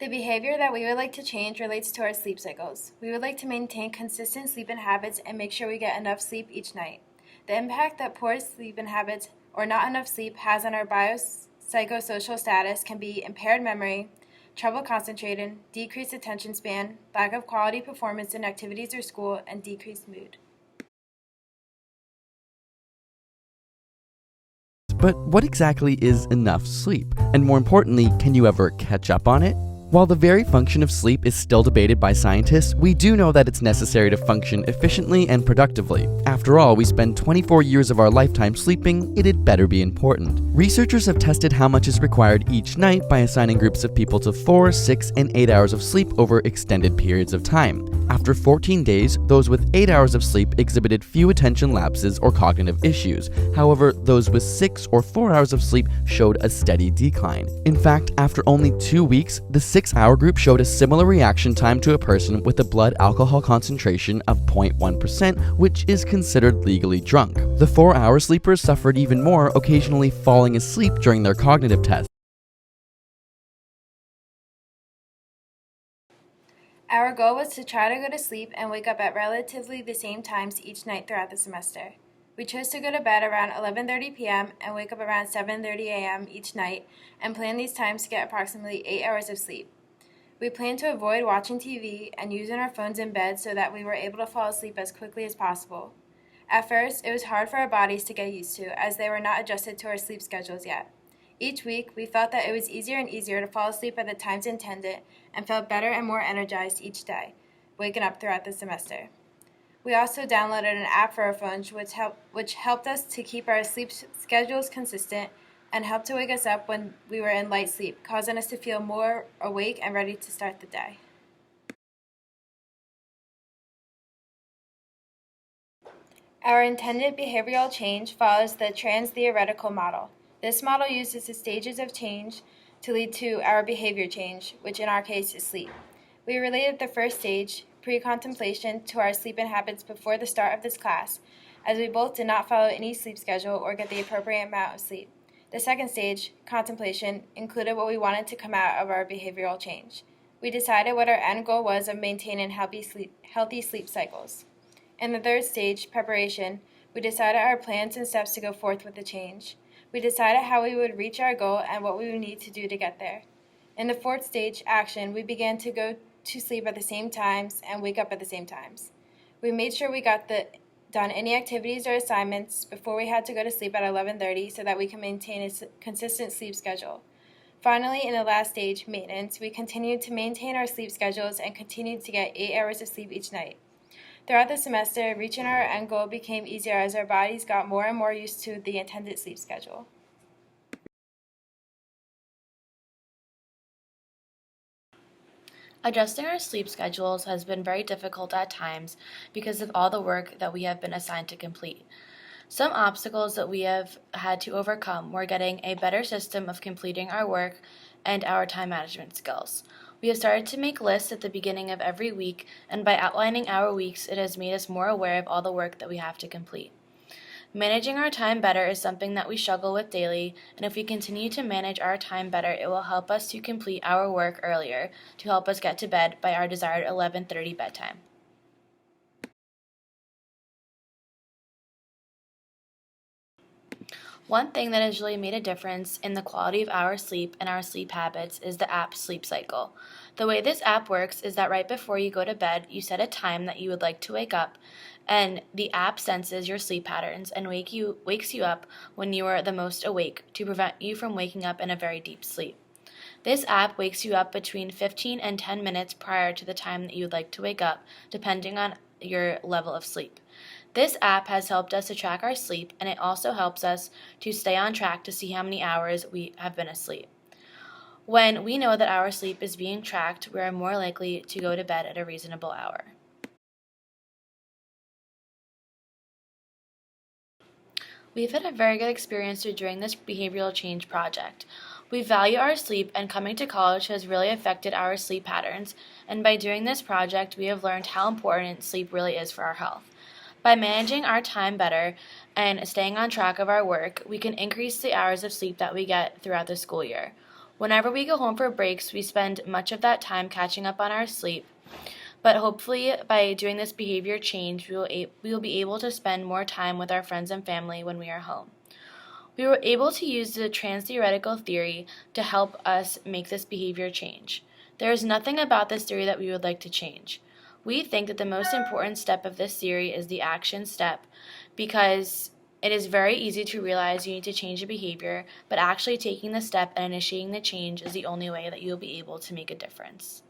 The behavior that we would like to change relates to our sleep cycles. We would like to maintain consistent sleeping habits and make sure we get enough sleep each night. The impact that poor sleeping habits or not enough sleep has on our biopsychosocial status can be impaired memory, trouble concentrating, decreased attention span, lack of quality performance in activities or school, and decreased mood. But what exactly is enough sleep? And more importantly, can you ever catch up on it? While the very function of sleep is still debated by scientists, we do know that it's necessary to function efficiently and productively. After all, we spend 24 years of our lifetime sleeping, it had better be important. Researchers have tested how much is required each night by assigning groups of people to 4, 6, and 8 hours of sleep over extended periods of time. After 14 days, those with 8 hours of sleep exhibited few attention lapses or cognitive issues. However, those with 6 or 4 hours of sleep showed a steady decline. In fact, after only 2 weeks, the 6-hour group showed a similar reaction time to a person with a blood alcohol concentration of 0.1%, which is considered legally drunk. The 4-hour sleepers suffered even more, occasionally falling asleep during their cognitive tests. Our goal was to try to go to sleep and wake up at relatively the same times each night throughout the semester. We chose to go to bed around 11:30 p.m. and wake up around 7:30 a.m. each night and plan these times to get approximately 8 hours of sleep. We planned to avoid watching TV and using our phones in bed so that we were able to fall asleep as quickly as possible. At first, it was hard for our bodies to get used to as they were not adjusted to our sleep schedules yet. Each week, we felt that it was easier and easier to fall asleep at the times intended and felt better and more energized each day, waking up throughout the semester. We also downloaded an app for our phones which helped us to keep our sleep schedules consistent and helped to wake us up when we were in light sleep, causing us to feel more awake and ready to start the day. Our intended behavioral change follows the trans-theoretical model. This model uses the stages of change to lead to our behavior change, which in our case is sleep. We related the first stage, pre-contemplation, to our sleeping habits before the start of this class, as we both did not follow any sleep schedule or get the appropriate amount of sleep. The second stage, contemplation, included what we wanted to come out of our behavioral change. We decided what our end goal was of maintaining healthy sleep cycles. In the third stage, preparation, we decided our plans and steps to go forth with the change. We decided how we would reach our goal and what we would need to do to get there. In the fourth stage, action, we began to go to sleep at the same times and wake up at the same times. We made sure we got done any activities or assignments before we had to go to sleep at 11:30 so that we can maintain a consistent sleep schedule. Finally, in the last stage, maintenance, we continued to maintain our sleep schedules and continued to get 8 hours of sleep each night. Throughout the semester, reaching our end goal became easier as our bodies got more and more used to the intended sleep schedule. Adjusting our sleep schedules has been very difficult at times because of all the work that we have been assigned to complete. Some obstacles that we have had to overcome were getting a better system of completing our work and our time management skills. We have started to make lists at the beginning of every week, and by outlining our weeks, it has made us more aware of all the work that we have to complete. Managing our time better is something that we struggle with daily, and if we continue to manage our time better, it will help us to complete our work earlier to help us get to bed by our desired 11:30 bedtime. One thing that has really made a difference in the quality of our sleep and our sleep habits is the app Sleep Cycle. The way this app works is that right before you go to bed, you set a time that you would like to wake up, and the app senses your sleep patterns and wakes you up when you are the most awake to prevent you from waking up in a very deep sleep. This app wakes you up between 15 and 10 minutes prior to the time that you would like to wake up, depending on your level of sleep. This app has helped us to track our sleep, and it also helps us to stay on track to see how many hours we have been asleep. When we know that our sleep is being tracked, we are more likely to go to bed at a reasonable hour. We've had a very good experience during this behavioral change project. We value our sleep, and coming to college has really affected our sleep patterns, and by doing this project, we have learned how important sleep really is for our health. By managing our time better and staying on track of our work, we can increase the hours of sleep that we get throughout the school year. Whenever we go home for breaks, we spend much of that time catching up on our sleep. But hopefully, by doing this behavior change, we will be able to spend more time with our friends and family when we are home. We were able to use the trans-theoretical theory to help us make this behavior change. There is nothing about this theory that we would like to change. We think that the most important step of this theory is the action step, because it is very easy to realize you need to change a behavior, but actually taking the step and initiating the change is the only way that you'll be able to make a difference.